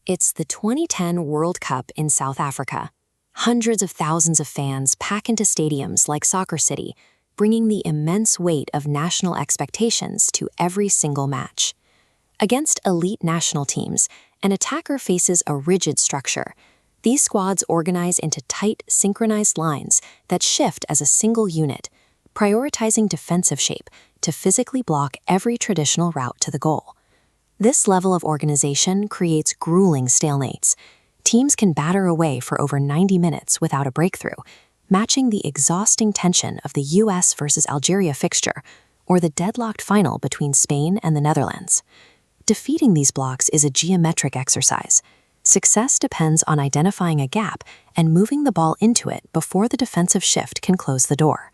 It's the 2010 World Cup in South Africa. Hundreds of thousands of fans pack into stadiums like Soccer City, bringing the immense weight of national expectations to every single match. Against elite national teams, an attacker faces a rigid structure. These squads organize into tight, synchronized lines that shift as a single unit, prioritizing defensive shape to physically block every traditional route to the goal. This level of organization creates grueling stalemates. Teams can batter away for over 90 minutes without a breakthrough, matching the exhausting tension of the US versus Algeria fixture or the deadlocked final between Spain and the Netherlands. Defeating these blocks is a geometric exercise. Success depends on identifying a gap and moving the ball into it before the defensive shift can close the door.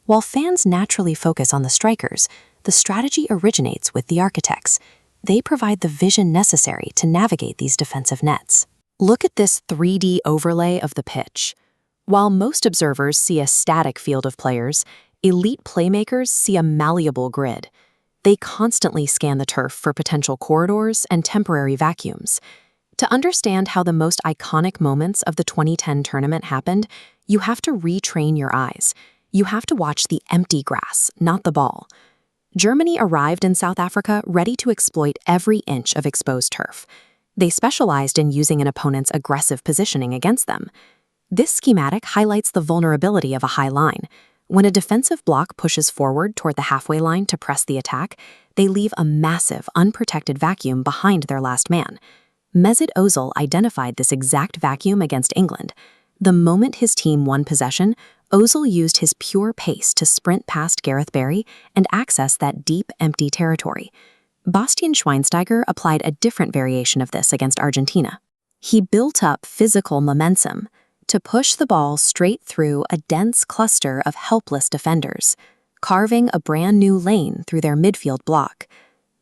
While fans naturally focus on the strikers, the strategy originates with the architects. They provide the vision necessary to navigate these defensive nets. Look at this 3D overlay of the pitch. While most observers see a static field of players, elite playmakers see a malleable grid. They constantly scan the turf for potential corridors and temporary vacuums. To understand how the most iconic moments of the 2010 tournament happened, you have to retrain your eyes. You have to watch the empty grass, not the ball. Germany arrived in South Africa ready to exploit every inch of exposed turf. They specialized in using an opponent's aggressive positioning against them. This schematic highlights the vulnerability of a high line. When a defensive block pushes forward toward the halfway line to press the attack, they leave a massive, unprotected vacuum behind their last man. Mesut Özil identified this exact vacuum against England. The moment his team won possession, Özil used his pure pace to sprint past Gareth Barry and access that deep, empty territory. Bastian Schweinsteiger applied a different variation of this against Argentina. He built up physical momentum to push the ball straight through a dense cluster of helpless defenders, carving a brand new lane through their midfield block.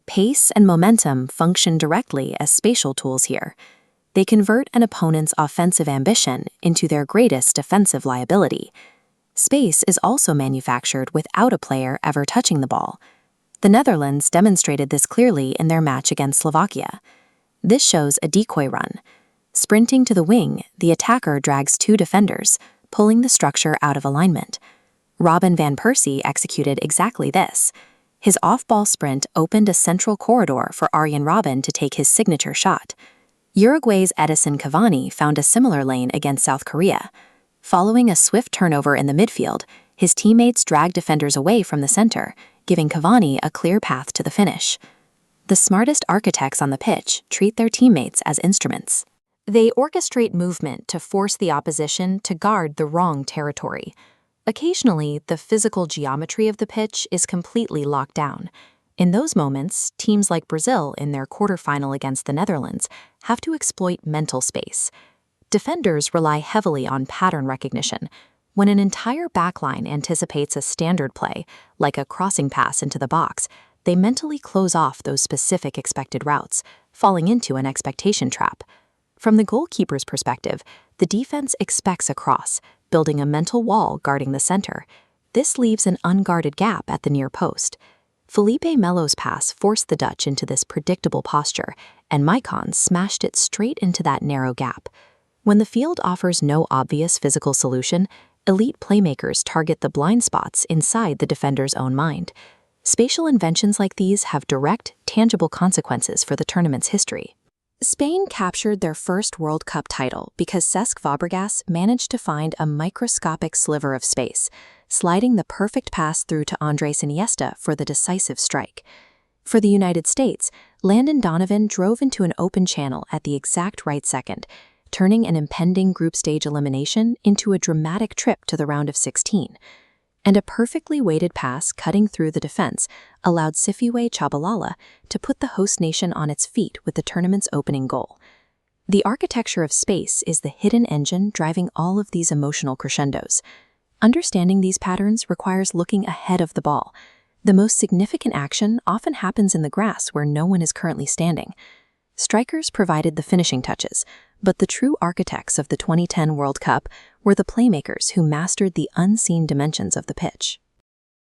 Pace and momentum function directly as spatial tools here. They convert an opponent's offensive ambition into their greatest defensive liability. Space is also manufactured without a player ever touching the ball. The Netherlands demonstrated this clearly in their match against Slovakia. This shows a decoy run. Sprinting to the wing, the attacker drags two defenders, pulling the structure out of alignment. Robin van Persie executed exactly this. His off-ball sprint opened a central corridor for Arjen Robben to take his signature shot. Uruguay's Edison Cavani found a similar lane against South Korea. Following a swift turnover in the midfield, his teammates dragged defenders away from the center, giving Cavani a clear path to the finish. The smartest architects on the pitch treat their teammates as instruments. They orchestrate movement to force the opposition to guard the wrong territory. Occasionally, the physical geometry of the pitch is completely locked down. In those moments, teams like Brazil in their quarterfinal against the Netherlands have to exploit mental space. Defenders rely heavily on pattern recognition. When an entire backline anticipates a standard play, like a crossing pass into the box, they mentally close off those specific expected routes, falling into an expectation trap. From the goalkeeper's perspective, the defense expects a cross, building a mental wall guarding the center. This leaves an unguarded gap at the near post. Felipe Melo's pass forced the Dutch into this predictable posture, and Maicon smashed it straight into that narrow gap. When the field offers no obvious physical solution, elite playmakers target the blind spots inside the defender's own mind. Spatial inventions like these have direct, tangible consequences for the tournament's history. Spain captured their first World Cup title because Cesc Fabregas managed to find a microscopic sliver of space, sliding the perfect pass through to Andrés Iniesta for the decisive strike. For the United States, Landon Donovan drove into an open channel at the exact right second, turning an impending group stage elimination into a dramatic trip to the round of 16. And a perfectly weighted pass cutting through the defense allowed Sifiwe Chabalala to put the host nation on its feet with the tournament's opening goal. The architecture of space is the hidden engine driving all of these emotional crescendos. Understanding these patterns requires looking ahead of the ball. The most significant action often happens in the grass where no one is currently standing. Strikers provided the finishing touches, but the true architects of the 2010 World Cup were the playmakers who mastered the unseen dimensions of the pitch.